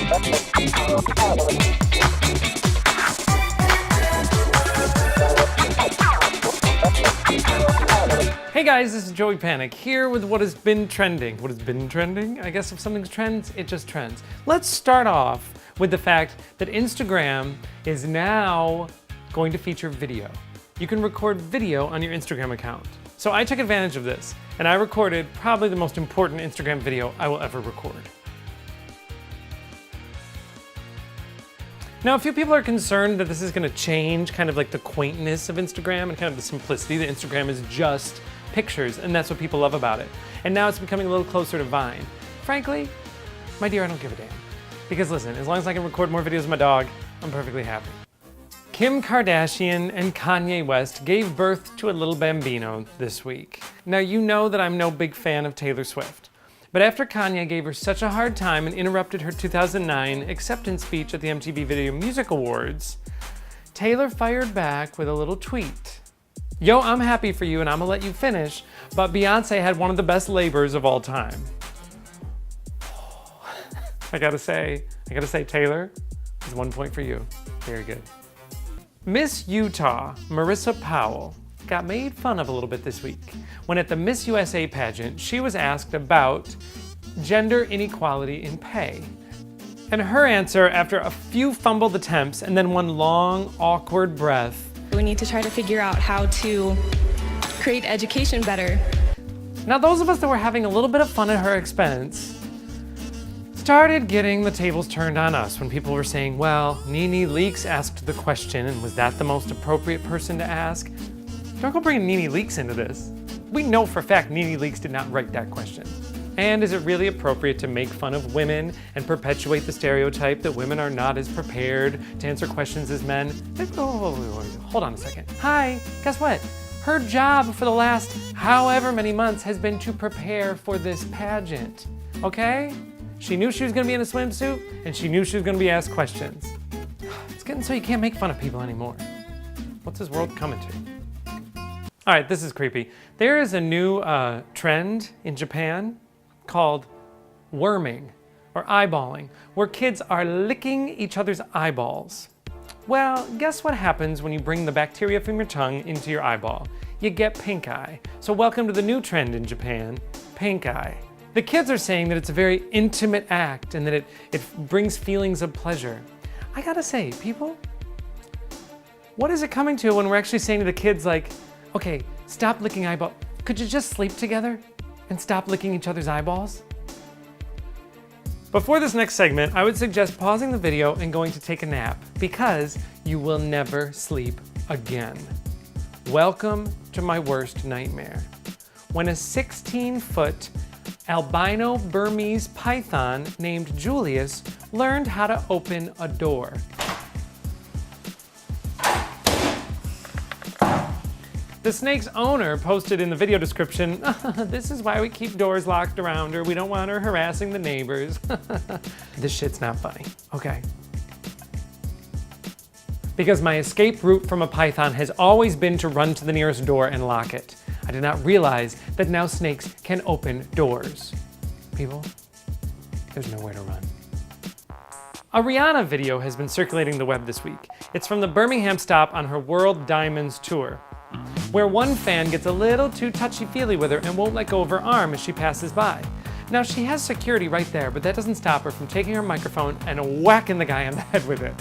Hey guys, this is Joey Panic here with what has been trending. What has been trending? I guess if something trends, it just trends. Let's start off with the fact that Instagram is now going to feature video. You can record video on your Instagram account. So I took advantage of this and I recorded probably the most important Instagram video I will ever record. Now, a few people are concerned that this is going to change kind of like the quaintness of Instagram and kind of the simplicity that Instagram is just pictures, and that's what people love about it. And now it's becoming a little closer to Vine. Frankly, my dear, I don't give a damn. Because listen, as long as I can record more videos of my dog, I'm perfectly happy. Kim Kardashian and Kanye West gave birth to a little bambino this week. Now, you know that I'm no big fan of Taylor Swift. But after Kanye gave her such a hard time and interrupted her 2009 acceptance speech at the MTV Video Music Awards, Taylor fired back with a little tweet. Yo, I'm happy for you and I'm gonna let you finish, but Beyonce had one of the best labors of all time. I gotta say, Taylor, there's 1 point for you. Very good. Miss Utah, Marissa Powell, got made fun of a little bit this week when at the Miss USA pageant, she was asked about gender inequality in pay. And her answer, after a few fumbled attempts and then one long, awkward breath, we need to try to figure out how to create education better. Now those of us that were having a little bit of fun at her expense started getting the tables turned on us when people were saying, well, Nene Leakes asked the question and was that the most appropriate person to ask? Don't go bringing Nene Leakes into this. We know for a fact Nene Leakes did not write that question. And is it really appropriate to make fun of women and perpetuate the stereotype that women are not as prepared to answer questions as men? Hold on a second. Hi, guess what? Her job for the last however many months has been to prepare for this pageant, okay? She knew she was gonna be in a swimsuit and she knew she was gonna be asked questions. It's getting so you can't make fun of people anymore. What's this world coming to? All right, this is creepy. There is a new trend in Japan called worming or eyeballing, where kids are licking each other's eyeballs. Well, guess what happens when you bring the bacteria from your tongue into your eyeball? You get pink eye. So welcome to the new trend in Japan, pink eye. The kids are saying that it's a very intimate act and that it brings feelings of pleasure. I gotta say, people, what is it coming to when we're actually saying to the kids like, okay, stop licking eyeball. Could you just sleep together and stop licking each other's eyeballs? Before this next segment, I would suggest pausing the video and going to take a nap because you will never sleep again. Welcome to my worst nightmare. When a 16-foot albino Burmese python named Julius learned how to open a door. The snake's owner posted in the video description, this is why we keep doors locked around her. We don't want her harassing the neighbors. This shit's not funny, okay? Because my escape route from a python has always been to run to the nearest door and lock it. I did not realize that now snakes can open doors. People, there's nowhere to run. A Rihanna video has been circulating the web this week. It's from the Birmingham stop on her World Diamonds tour, where one fan gets a little too touchy-feely with her and won't let go of her arm as she passes by. Now, she has security right there, but that doesn't stop her from taking her microphone and whacking the guy on the head with it.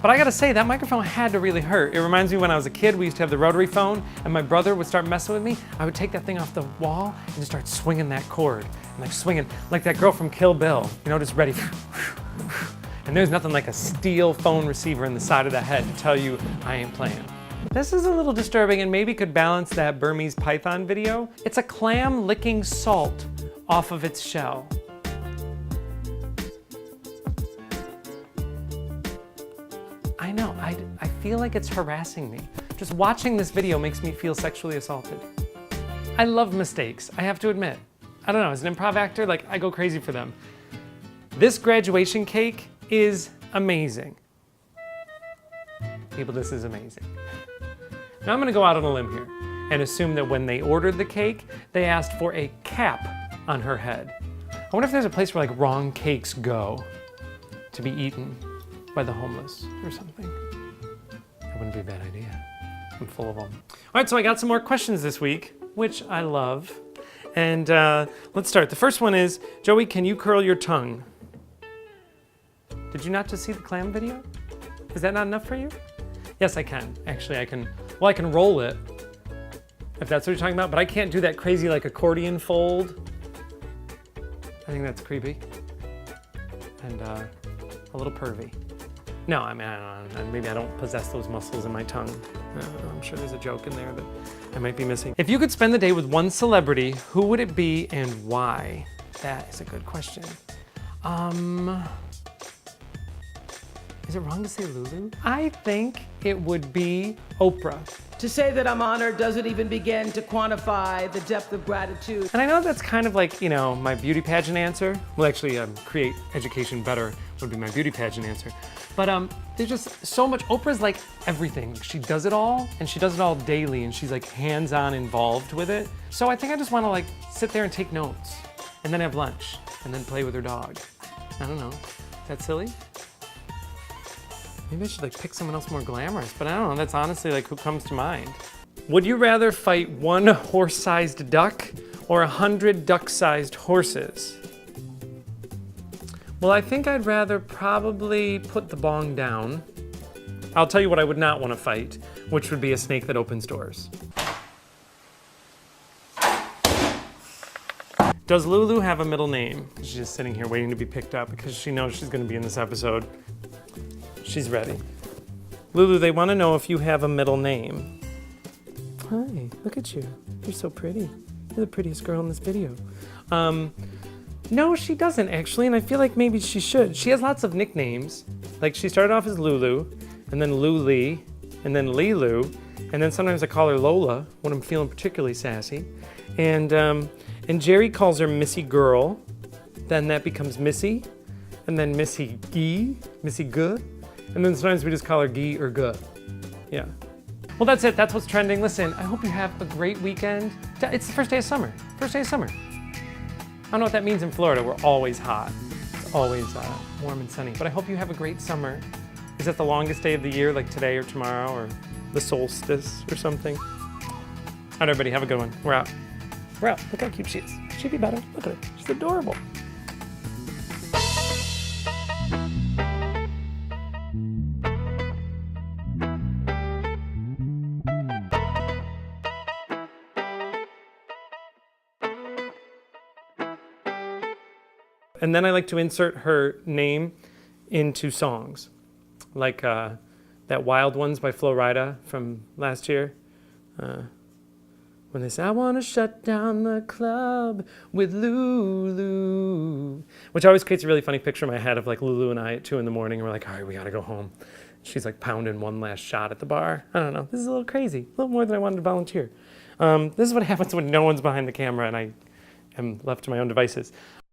But I gotta say, that microphone had to really hurt. It reminds me when I was a kid, we used to have the rotary phone, and my brother would start messing with me. I would take that thing off the wall and just start swinging that cord. And like swinging, like that girl from Kill Bill, you know, just ready. And there's nothing like a steel phone receiver in the side of the head to tell you I ain't playing. This is a little disturbing and maybe could balance that Burmese python video. It's a clam licking salt off of its shell. I know, I feel like it's harassing me. Just watching this video makes me feel sexually assaulted. I love mistakes, I have to admit. I don't know, as an improv actor, like I go crazy for them. This graduation cake is amazing. People, this is amazing. Now I'm gonna go out on a limb here and assume that when they ordered the cake, they asked for a cap on her head. I wonder if there's a place where like wrong cakes go to be eaten by the homeless or something. That wouldn't be a bad idea. I'm full of them. All right, so I got some more questions this week, which I love. And let's start. The first one is, Joey, can you curl your tongue? Did you not just see the Clam video? Is that not enough for you? Yes, I can. Actually, I can. Well, I can roll it, if that's what you're talking about, but I can't do that crazy like accordion fold. I think that's creepy and a little pervy. No, I mean, I don't know. Maybe I don't possess those muscles in my tongue. I'm sure there's a joke in there that I might be missing. If you could spend the day with one celebrity, who would it be and why? That is a good question. Is it wrong to say Lulu? I think it would be Oprah. To say that I'm honored doesn't even begin to quantify the depth of gratitude. And I know that's kind of like, you know, my beauty pageant answer. Well, actually, create education better would be my beauty pageant answer. But there's just so much. Oprah's like everything. She does it all, and she does it all daily, and she's like hands-on involved with it. So I think I just want to like sit there and take notes, and then have lunch, and then play with her dog. I don't know. Is that silly? Maybe I should like pick someone else more glamorous, but I don't know. That's honestly like who comes to mind. Would you rather fight one horse-sized duck or 100 duck-sized horses? Well, I think I'd rather probably put the bong down. I'll tell you what I would not want to fight, which would be a snake that opens doors. Does Lulu have a middle name? She's just sitting here waiting to be picked up because she knows she's going to be in this episode. She's ready. Lulu, they want to know if you have a middle name. Hi, look at you. You're so pretty. You're the prettiest girl in this video. No, she doesn't actually, and I feel like maybe she should. She has lots of nicknames. Like she started off as Lulu, and then Luli, and then Lilu, and then sometimes I call her Lola when I'm feeling particularly sassy. And Jerry calls her Missy Girl. Then that becomes Missy, and then Missy Gee, Missy Guh, and then sometimes we just call her Gee or Guh. Yeah. Well, that's it. That's what's trending. Listen, I hope you have a great weekend. It's the first day of summer. First day of summer. I don't know what that means in Florida. We're always hot. It's always warm and sunny. But I hope you have a great summer. Is that the longest day of the year, like today or tomorrow, or the solstice or something? All right, everybody, have a good one. We're out. We're out. Look how cute she is. She'd be better. Look at her. She's adorable. And then I like to insert her name into songs, like that Wild Ones by Flo Rida from last year. When they say, I want to shut down the club with Lulu, which always creates a really funny picture in my head of like Lulu and I at 2 a.m. and we're like, all right, we got to go home. She's like pounding one last shot at the bar. I don't know. This is a little crazy, a little more than I wanted to volunteer. This is what happens when no one's behind the camera and I am left to my own devices.